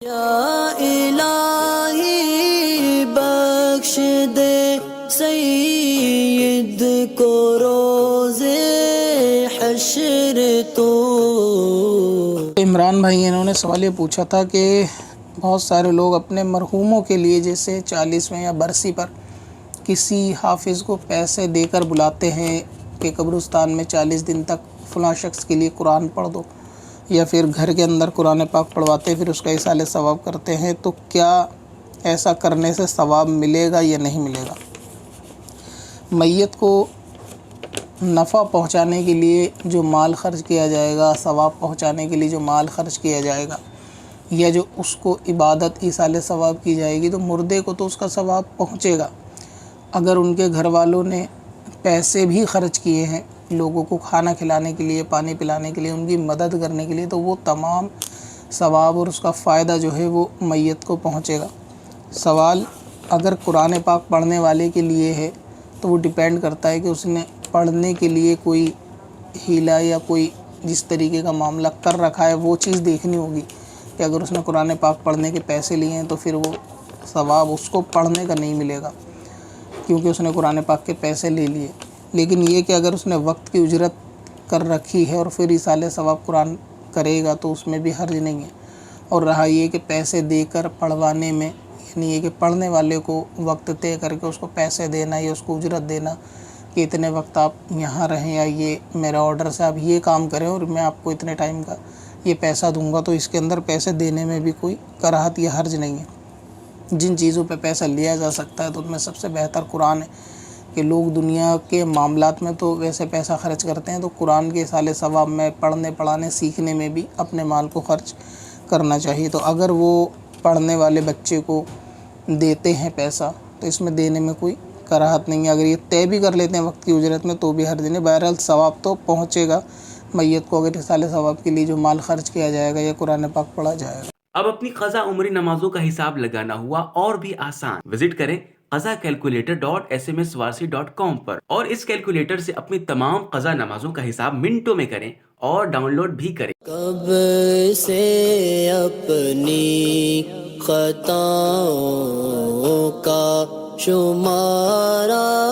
یا الہی بخش دے سید کو روز حشر تو۔ عمران بھائی انہوں نے سوال یہ پوچھا تھا کہ بہت سارے لوگ اپنے مرحوموں کے لیے جیسے 40ویں یا برسی پر کسی حافظ کو پیسے دے کر بلاتے ہیں کہ قبرستان میں 40 دن تک فلاں شخص کے لیے قرآن پڑھ دو، یا پھر گھر کے اندر قرآن پاک پڑھواتے پھر اس کا ایصال ثواب کرتے ہیں، تو کیا ایسا کرنے سے ثواب ملے گا یا نہیں ملے گا؟ میت کو نفع پہنچانے کے لیے جو مال خرچ کیا جائے گا، ثواب پہنچانے کے لیے جو مال خرچ کیا جائے گا، یا جو اس کو عبادت ایصال ثواب کی جائے گی، تو مردے کو تو اس کا ثواب پہنچے گا۔ اگر ان کے گھر والوں نے پیسے بھی خرچ کیے ہیں لوگوں کو کھانا کھلانے کے لیے، پانی پلانے کے لیے، ان کی مدد کرنے کے لیے، تو وہ تمام ثواب اور اس کا فائدہ جو ہے وہ میت کو پہنچے گا۔ سوال اگر قرآن پاک پڑھنے والے کے لیے ہے تو وہ ڈیپینڈ کرتا ہے کہ اس نے پڑھنے کے لیے کوئی ہیلا یا کوئی جس طریقے کا معاملہ کر رکھا ہے وہ چیز دیکھنی ہوگی، کہ اگر اس نے قرآن پاک پڑھنے کے پیسے لیے ہیں تو پھر وہ ثواب اس کو پڑھنے کا نہیں ملے گا، کیونکہ اس نے قرآن پاک کے پیسے لے لیے۔ لیکن یہ کہ اگر اس نے وقت کی اجرت کر رکھی ہے اور پھر ایصال ثواب قرآن کرے گا تو اس میں بھی حرج نہیں ہے۔ اور رہا یہ کہ پیسے دے کر پڑھوانے میں، یعنی یہ کہ پڑھنے والے کو وقت طے کر کے اس کو پیسے دینا یا اس کو اجرت دینا کہ اتنے وقت آپ یہاں رہیں، یا یہ میرا آرڈر سے آپ یہ کام کریں اور میں آپ کو اتنے ٹائم کا یہ پیسہ دوں گا، تو اس کے اندر پیسے دینے میں بھی کوئی کراہت یا حرج نہیں ہے۔ جن چیزوں پہ پیسہ لیا جا سکتا ہے تو ان میں سب سے بہتر قرآن ہے، کہ لوگ دنیا کے معاملات میں تو ویسے پیسہ خرچ کرتے ہیں، تو قرآن کے ایصال ثواب میں، پڑھنے پڑھانے سیکھنے میں بھی اپنے مال کو خرچ کرنا چاہیے۔ تو اگر وہ پڑھنے والے بچے کو دیتے ہیں پیسہ تو اس میں دینے میں کوئی کراہت نہیں ہے۔ اگر یہ طے بھی کر لیتے ہیں وقت کی اجرت میں تو بھی حرج نہیں۔ بہرحال ثواب تو پہنچے گا میت کو اگر ایصال ثواب کے لیے جو مال خرچ کیا جائے گا یا قرآن پاک پڑھا جائے گا۔ اب اپنی قضا عمری نمازوں کا حساب لگانا ہوا اور بھی آسان۔ وزٹ کریں qazakalculator.smswarsi.com پر اور اس کیلکولیٹر سے اپنی تمام قضا نمازوں کا حساب منٹوں میں کریں اور ڈاؤن لوڈ بھی کریں۔ کب سے اپنی خطاؤں کا شمارہ